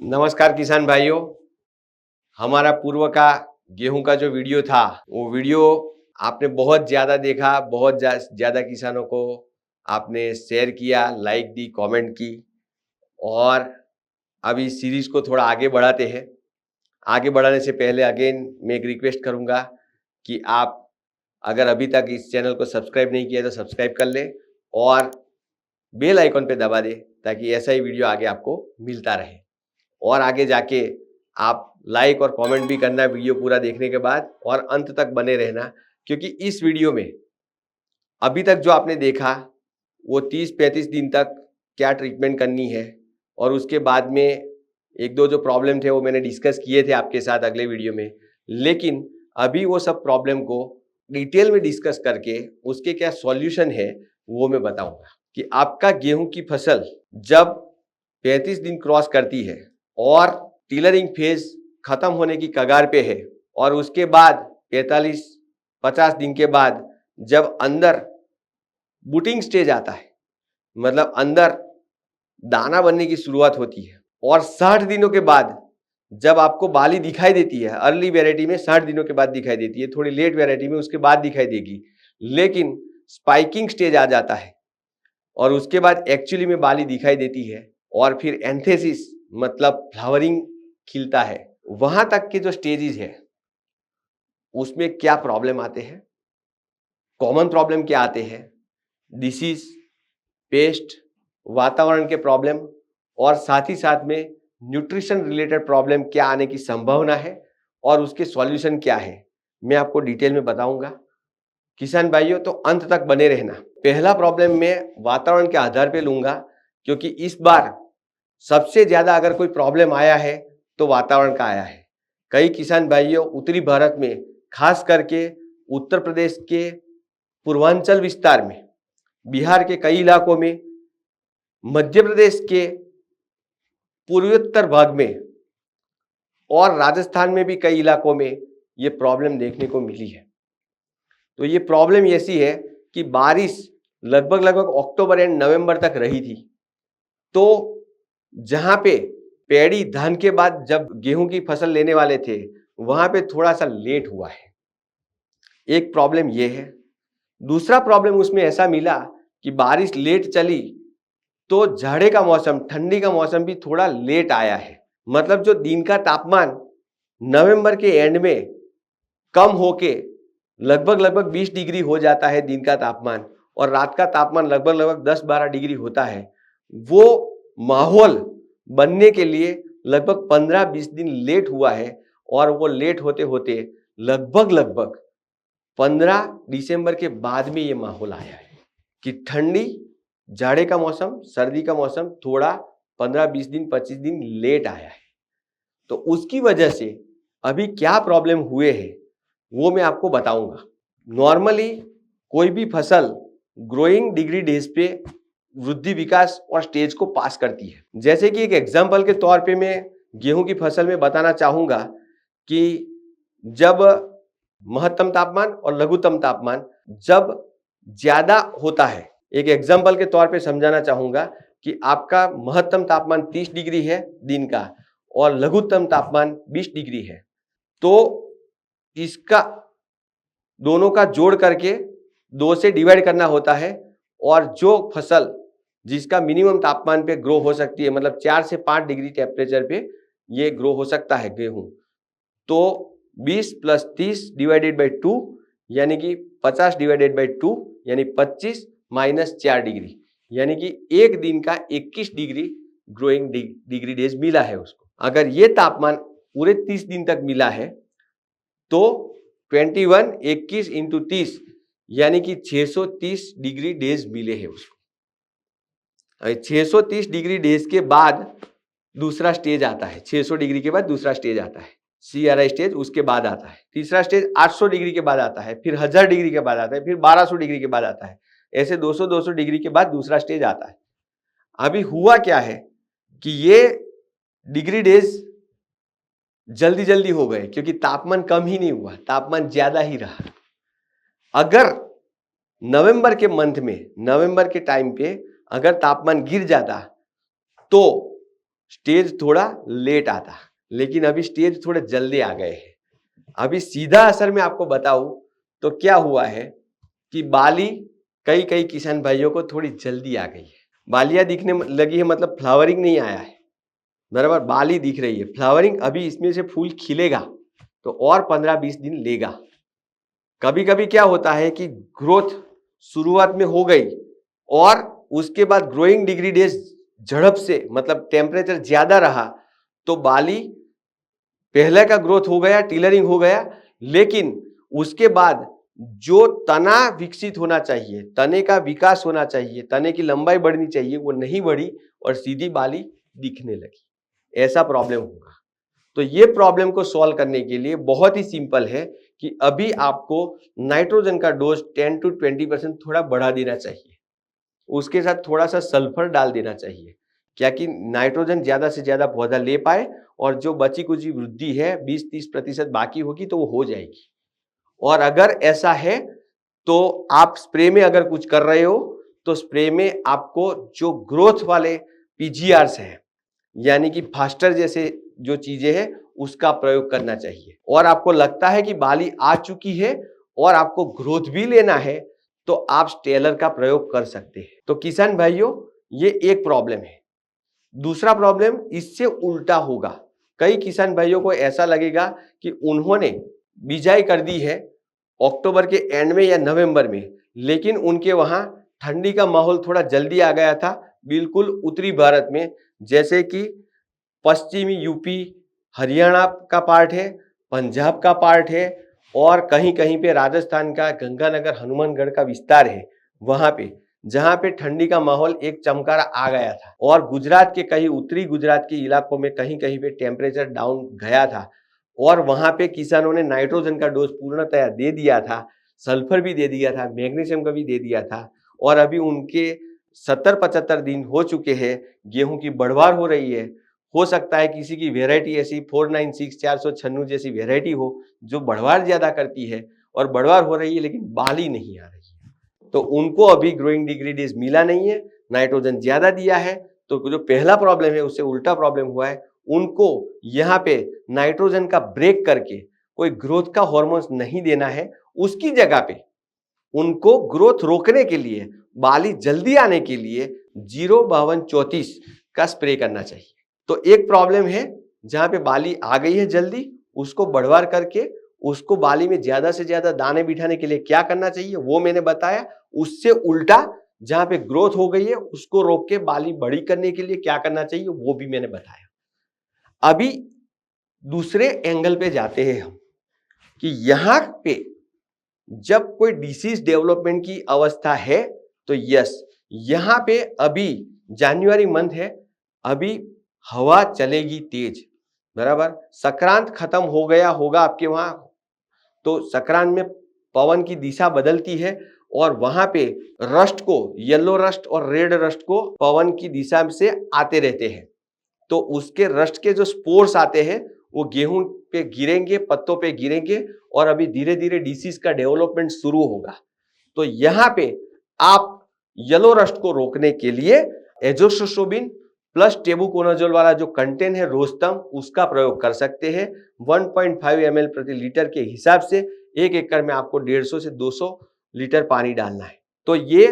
नमस्कार किसान भाइयों। हमारा पूर्व का गेहूं का जो वीडियो था वो वीडियो आपने बहुत ज़्यादा देखा, बहुत ज़्यादा किसानों को आपने शेयर किया, लाइक दी, कमेंट की। और अब इस सीरीज को थोड़ा आगे बढ़ाते हैं। आगे बढ़ाने से पहले अगेन मैं एक रिक्वेस्ट करूंगा कि आप अगर अभी तक इस चैनल को सब्सक्राइब नहीं किया तो सब्सक्राइब कर ले और बेल आइकन पे दबा दे ताकि ऐसा ही वीडियो आगे आपको मिलता रहे। और आगे जाके आप लाइक और कमेंट भी करना वीडियो पूरा देखने के बाद और अंत तक बने रहना, क्योंकि इस वीडियो में अभी तक जो आपने देखा वो 30-35 दिन तक क्या ट्रीटमेंट करनी है और उसके बाद में एक दो जो प्रॉब्लम थे वो मैंने डिस्कस किए थे आपके साथ अगले वीडियो में। लेकिन अभी वो सब प्रॉब्लम को डिटेल में डिस्कस करके उसके क्या सॉल्यूशन है वो मैं बताऊंगा कि आपका गेहूं की फसल जब 35 दिन क्रॉस करती है और टिलरिंग फेज खत्म होने की कगार पे है और उसके बाद 45-50 दिन के बाद जब अंदर बूटिंग स्टेज आता है, मतलब अंदर दाना बनने की शुरुआत होती है, और 60 दिनों के बाद जब आपको बाली दिखाई देती है, अर्ली वैरायटी में 60 दिनों के बाद दिखाई देती है, थोड़ी लेट वैरायटी में उसके बाद दिखाई देगी, लेकिन स्पाइकिंग स्टेज आ जाता है और उसके बाद एक्चुअली में बाली दिखाई देती है और फिर एंथेसिस मतलब फ्लावरिंग खिलता है। वहां तक के जो स्टेजेस है उसमें क्या प्रॉब्लम आते हैं, कॉमन प्रॉब्लम क्या आते हैं, डिसीज, पेस्ट, वातावरण के प्रॉब्लम और साथ ही साथ में न्यूट्रिशन रिलेटेड प्रॉब्लम क्या आने की संभावना है और उसके सॉल्यूशन क्या है, मैं आपको डिटेल में बताऊंगा। किसान भाइयों तो अंत तक बने रहना। पहला प्रॉब्लम मैं वातावरण के आधार पे लूंगा, क्योंकि इस बार सबसे ज्यादा अगर कोई प्रॉब्लम आया है तो वातावरण का आया है। कई किसान भाइयों उत्तरी भारत में, खास करके उत्तर प्रदेश के पूर्वांचल विस्तार में, बिहार के कई इलाकों में, मध्य प्रदेश के पूर्वोत्तर भाग में और राजस्थान में भी कई इलाकों में ये प्रॉब्लम देखने को मिली है। तो ये प्रॉब्लम ऐसी है कि बारिश लगभग अक्टूबर एंड नवंबर तक रही थी, तो जहां पे पैडी धान के बाद जब गेहूं की फसल लेने वाले थे वहां पे थोड़ा सा लेट हुआ है। एक प्रॉब्लम ये है। दूसरा प्रॉब्लम उसमें ऐसा मिला कि बारिश लेट चली तो जाड़े का मौसम, ठंडी का मौसम भी थोड़ा लेट आया है। मतलब जो दिन का तापमान नवंबर के एंड में कम होके लगभग 20 डिग्री हो जाता है दिन का तापमान, और रात का तापमान लगभग 10-12 डिग्री होता है। वो माहौल बनने के लिए लगभग 15-20 दिन लेट हुआ है और वो लेट होते होते लगभग 15 दिसंबर के बाद में ये माहौल आया है कि ठंडी, जाड़े का मौसम, सर्दी का मौसम थोड़ा 15-20 दिन, 25 दिन लेट आया है। तो उसकी वजह से अभी क्या प्रॉब्लम हुए हैं वो मैं आपको बताऊंगा। नॉर्मली कोई भी फसल ग्रोइंग डिग्री डेज पे वृद्धि, विकास और स्टेज को पास करती है। जैसे कि एक एग्जांपल के तौर पे मैं गेहूं की फसल में बताना चाहूंगा कि जब महत्तम तापमान और लघुत्तम तापमान जब ज्यादा होता है, एक एग्जांपल के तौर पे समझाना चाहूंगा कि आपका महत्तम तापमान 30 डिग्री है दिन का और लघुत्तम तापमान 20 डिग्री है, तो इसका दोनों का जोड़ करके 2 से डिवाइड करना होता है, और जो फसल जिसका मिनिमम तापमान पे ग्रो हो सकती है, मतलब 4 से 5 डिग्री टेम्परेचर पे ये ग्रो हो सकता है गेहूं, तो 20 + 30 डिवाइडेड बाई 2 यानी कि 50 डिवाइडेड बाई 2 यानी 25 - 4 डिग्री, यानी कि एक दिन का 21 डिग्री ग्रोइंग डिग्री डेज मिला है उसको। अगर ये तापमान पूरे 30 दिन तक मिला है तो 21 21 इंटू 30 यानी कि 630 डिग्री डेज मिले हैं उसको। 630 डिग्री डेज के बाद दूसरा स्टेज आता है, 600 डिग्री के बाद दूसरा स्टेज आता है, CRI स्टेज, उसके बाद आता है तीसरा स्टेज, 800 डिग्री के बाद आता है, फिर 1000 डिग्री के बाद आता है, फिर 1200 डिग्री के बाद आता है, ऐसे 200 डिग्री के बाद दूसरा स्टेज आता है। अभी हुआ क्या है कि ये डिग्री डेज जल्दी हो गए क्योंकि तापमान कम ही नहीं हुआ, तापमान ज्यादा ही रहा। अगर नवंबर के मंथ में, नवंबर के टाइम पे अगर तापमान गिर जाता तो स्टेज थोड़ा लेट आता, लेकिन अभी स्टेज थोड़े जल्दी आ गए हैं। अभी सीधा असर में आपको बताऊं तो क्या हुआ है कि बाली कई कई किसान भाइयों को थोड़ी जल्दी आ गई है, बालियां दिखने लगी है, मतलब फ्लावरिंग नहीं आया है, बराबर, बाली दिख रही है, फ्लावरिंग अभी इसमें से फूल खिलेगा तो और 15-20 दिन लेगा। कभी कभी क्या होता है कि ग्रोथ शुरुआत में हो गई और उसके बाद ग्रोइंग डिग्री डेज झड़प से, मतलब टेम्परेचर ज्यादा रहा तो बाली पहले का ग्रोथ हो गया, टिलरिंग हो गया, लेकिन उसके बाद जो तना विकसित होना चाहिए, तने का विकास होना चाहिए, तने की लंबाई बढ़नी चाहिए, वो नहीं बढ़ी और सीधी बाली दिखने लगी। ऐसा प्रॉब्लम होगा। तो ये प्रॉब्लम को सॉल्व करने के लिए बहुत ही सिंपल है कि अभी आपको नाइट्रोजन का डोज 10 to 20% थोड़ा बढ़ा देना चाहिए, उसके साथ थोड़ा सा सल्फर डाल देना चाहिए, क्या कि नाइट्रोजन ज्यादा से ज्यादा पौधा ले पाए और जो बची कुची वृद्धि है 20-30% बाकी होगी तो वो हो जाएगी। और अगर ऐसा है तो आप स्प्रे में अगर कुछ कर रहे हो तो स्प्रे में आपको जो ग्रोथ वाले पीजीआर्स हैं, यानी कि फास्टर जैसे जो चीजें हैं उसका प्रयोग करना चाहिए। और आपको लगता है कि बाली आ चुकी है और आपको ग्रोथ भी लेना है तो आप स्टेलर का प्रयोग कर सकते हैं। तो किसान भाइयों, ये एक प्रॉब्लम है। दूसरा प्रॉब्लम इससे उल्टा होगा। कई किसान भाइयों को ऐसा लगेगा कि उन्होंने बिजाई कर दी है अक्टूबर के एंड में या नवंबर में, लेकिन उनके वहां ठंडी का माहौल थोड़ा जल्दी आ गया था, बिल्कुल उत्तरी भारत में, जैसे कि पश्चिमी यूपी, हरियाणा का पार्ट है, पंजाब का पार्ट है और कहीं कहीं पे राजस्थान का गंगानगर हनुमानगढ़ का विस्तार है, वहां पे जहां पे ठंडी का माहौल एक चमकारा आ गया था। और गुजरात के कहीं उत्तरी गुजरात के इलाकों में कहीं कहीं पे टेम्परेचर डाउन गया था और वहां पे किसानों ने नाइट्रोजन का डोज पूर्णतया दे दिया था, सल्फर भी दे दिया था, मैग्नीशियम का भी दे दिया था। और अभी उनके 70-75 दिन हो चुके हैं, गेहूं की बढ़वार हो रही है। हो सकता है किसी की वेराइटी ऐसी 496 496 जैसी वेराइटी हो जो बढ़वार ज्यादा करती है और बढ़वार हो रही है लेकिन बाली नहीं आ रही है, तो उनको अभी ग्रोइंग डिग्री डेज मिला नहीं है, नाइट्रोजन ज्यादा दिया है, तो जो पहला प्रॉब्लम है उससे उल्टा प्रॉब्लम हुआ है। उनको यहाँ पे नाइट्रोजन का ब्रेक करके कोई ग्रोथ का हार्मोन नहीं देना है, उसकी जगह पे उनको ग्रोथ रोकने के लिए, बाली जल्दी आने के लिए 05234 का स्प्रे करना चाहिए। तो एक प्रॉब्लम है जहां पे बाली आ गई है जल्दी, उसको बढ़वार करके उसको बाली में ज्यादा से ज्यादा दाने बिठाने के लिए क्या करना चाहिए वो मैंने बताया। उससे उल्टा जहां पे ग्रोथ हो गई है उसको रोक के बाली बड़ी करने के लिए क्या करना चाहिए वो भी मैंने बताया। अभी दूसरे एंगल पे जाते हैं हम कि यहां पे जब कोई डिसीज डेवलपमेंट की अवस्था है तो यस, यहां पे अभी जनवरी मंथ है, अभी हवा चलेगी तेज, बराबर, संक्रांत खत्म हो गया होगा आपके वहां, तो संक्रांत में पवन की दिशा बदलती है और वहां पे रस्ट को, येलो रस्ट और रेड रस्ट को पवन की दिशा से आते रहते हैं, तो उसके रस्ट के जो स्पोर्स आते हैं वो गेहूं पे गिरेंगे, पत्तों पे गिरेंगे और अभी धीरे धीरे डिसीज का डेवलपमेंट शुरू होगा। तो यहां पे आप येलो रस्ट को रोकने के लिए एजोस्ट्रोबिन प्लस टेबुकोनाजोल वाला जो कंटेंट है रोस्टम, उसका प्रयोग कर सकते हैं। 1.5 ml प्रति लीटर के हिसाब से एक एकड़ में आपको 150 से 200 लीटर पानी डालना है। तो ये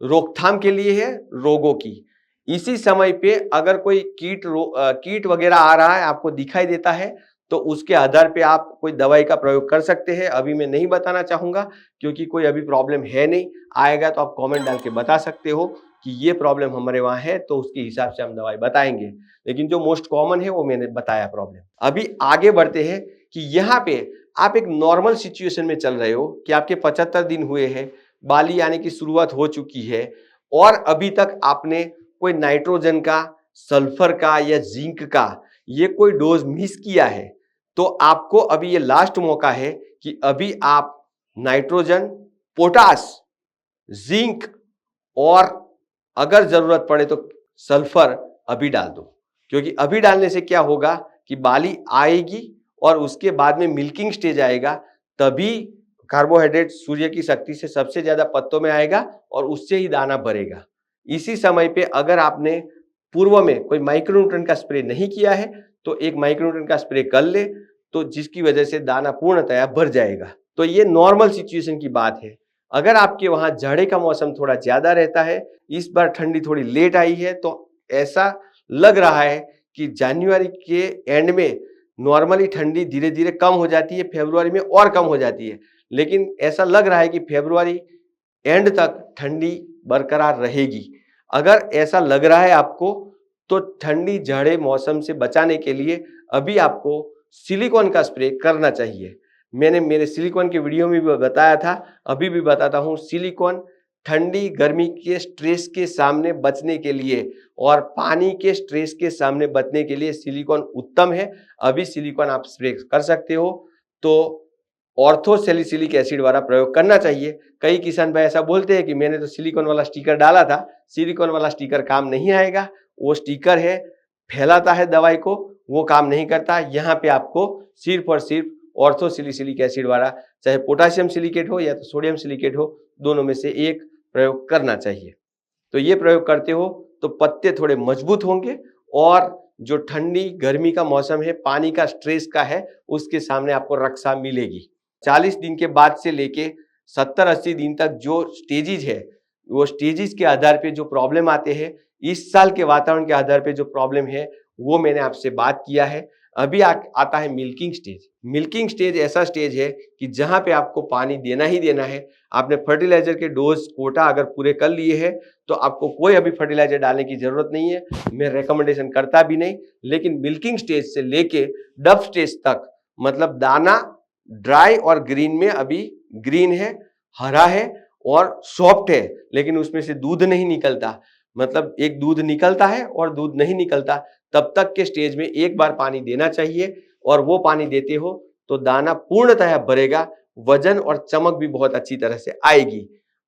रोकथाम के लिए है रोगों की। इसी समय पे अगर कोई कीट वगैरह आ रहा है, आपको दिखाई देता है, तो उसके आधार पे आप कोई दवाई का प्रयोग कर सकते हैं। अभी मैं नहीं बताना चाहूंगा क्योंकि कोई अभी प्रॉब्लम है नहीं, आएगा तो आप कमेंट डाल के बता सकते हो कि ये प्रॉब्लम हमारे वहां है, तो उसके हिसाब से हम दवाई बताएंगे। लेकिन जो मोस्ट कॉमन है वो मैंने बताया प्रॉब्लम। अभी आगे बढ़ते हैं कि यहाँ पे आप एक नॉर्मल सिचुएशन में चल रहे हो कि आपके 75 दिन हुए हैं, बाली आने की शुरुआत हो चुकी है और अभी तक आपने कोई नाइट्रोजन का, सल्फर का या जिंक का ये कोई डोज मिस किया है, तो आपको अभी ये लास्ट मौका है कि अभी आप नाइट्रोजन, पोटास, जिंक और अगर जरूरत पड़े तो सल्फर अभी डाल दो। क्योंकि अभी डालने से क्या होगा कि बाली आएगी और उसके बाद में मिल्किंग स्टेज आएगा, तभी कार्बोहाइड्रेट सूर्य की शक्ति से सबसे ज्यादा पत्तों में आएगा और उससे ही दाना भरेगा। इसी समय पे अगर आपने पूर्व में कोई माइक्रोन्यूट्रिएंट का स्प्रे नहीं किया है तो एक माइक्रोन्यूट्रिएंट का स्प्रे कर ले, तो जिसकी वजह से दाना पूर्णतया भर जाएगा। तो ये नॉर्मल सिचुएशन की बात है। अगर आपके वहां जाड़े का मौसम थोड़ा ज्यादा रहता है, इस बार ठंडी थोड़ी लेट आई है, तो ऐसा लग रहा है कि जनवरी के एंड में नॉर्मली ठंडी धीरे धीरे कम हो जाती है, फरवरी में और कम हो जाती है, लेकिन ऐसा लग रहा है कि फरवरी एंड तक ठंडी बरकरार रहेगी। अगर ऐसा लग रहा है आपको, तो ठंडी जाड़े मौसम से बचाने के लिए अभी आपको सिलिकॉन का स्प्रे करना चाहिए। मैंने मेरे सिलिकॉन के वीडियो में भी बताया था, अभी भी बताता हूँ। सिलिकॉन ठंडी गर्मी के स्ट्रेस के सामने बचने के लिए और पानी के स्ट्रेस के सामने बचने के लिए सिलिकॉन उत्तम है। अभी सिलिकॉन आप स्प्रे कर सकते हो, तो ऑर्थो सैलिसिलिक एसिड वाला प्रयोग करना चाहिए। कई किसान भाई ऐसा बोलते हैं कि मैंने तो सिलिकॉन वाला स्टिकर डाला था। सिलिकॉन वाला स्टिकर काम नहीं आएगा, वो स्टिकर है, फैलाता है दवाई को, वो काम नहीं करता। यहाँ पे आपको सिर्फ और सिर्फ ऑर्थो सैलिसिलिक एसिड वाला, चाहे पोटासियम सिलिकेट हो या तो सोडियम सिलिकेट हो, दोनों में से एक प्रयोग करना चाहिए। तो ये प्रयोग करते हो तो पत्ते थोड़े मजबूत होंगे और जो ठंडी गर्मी का मौसम है, पानी का स्ट्रेस का है, उसके सामने आपको रक्षा मिलेगी। 40 दिन के बाद से लेके 70-80 दिन तक जो स्टेजेज है, वो स्टेजेज के आधार पे जो प्रॉब्लम आते हैं, इस साल के वातावरण के आधार पे जो प्रॉब्लम है वो मैंने आपसे बात किया है। अभी आता है मिल्किंग स्टेज। मिल्किंग स्टेज ऐसा स्टेज है कि जहां पे आपको पानी देना ही देना है। आपने फर्टिलाइजर के डोज कोटा अगर पूरे कर लिए हैं तो आपको कोई अभी फर्टिलाइजर डालने की जरूरत नहीं है, मैं रेकमेंडेशन करता भी नहीं। लेकिन मिल्किंग स्टेज से लेके डब स्टेज तक, मतलब दाना ड्राई और ग्रीन में अभी ग्रीन है, हरा है और सॉफ्ट है, लेकिन उसमें से दूध नहीं निकलता, मतलब एक दूध निकलता है और दूध नहीं निकलता, तब तक के स्टेज में एक बार पानी देना चाहिए। और वो पानी देते हो तो दाना पूर्णतः भरेगा, वजन और चमक भी बहुत अच्छी तरह से आएगी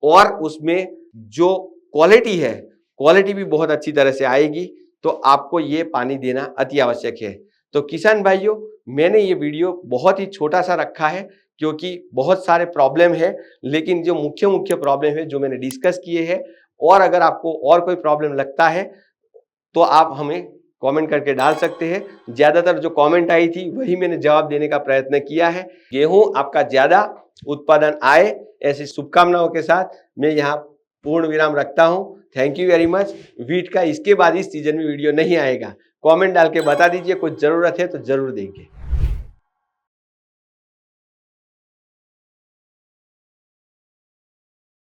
और उसमें जो क्वालिटी है, क्वालिटी भी बहुत अच्छी तरह से आएगी। तो आपको ये पानी देना अति आवश्यक है। तो किसान भाइयों, मैंने ये वीडियो बहुत ही छोटा सा रखा है क्योंकि बहुत सारे प्रॉब्लम है, लेकिन जो मुख्य मुख्य प्रॉब्लम है जो मैंने डिस्कस किए हैं, और अगर आपको और कोई प्रॉब्लम लगता है तो आप हमें कमेंट करके डाल सकते हैं। ज्यादातर जो कमेंट आई थी वही मैंने जवाब देने का प्रयत्न किया है। गेहूं आपका ज्यादा उत्पादन आए, ऐसी शुभकामनाओं के साथ मैं यहाँ पूर्ण विराम रखता हूं। Thank you very much. Wheat का इसके बाद इस सीजन में वीडियो नहीं आएगा। कमेंट डाल के बता दीजिए, कुछ जरूरत है तो जरूर देंगे।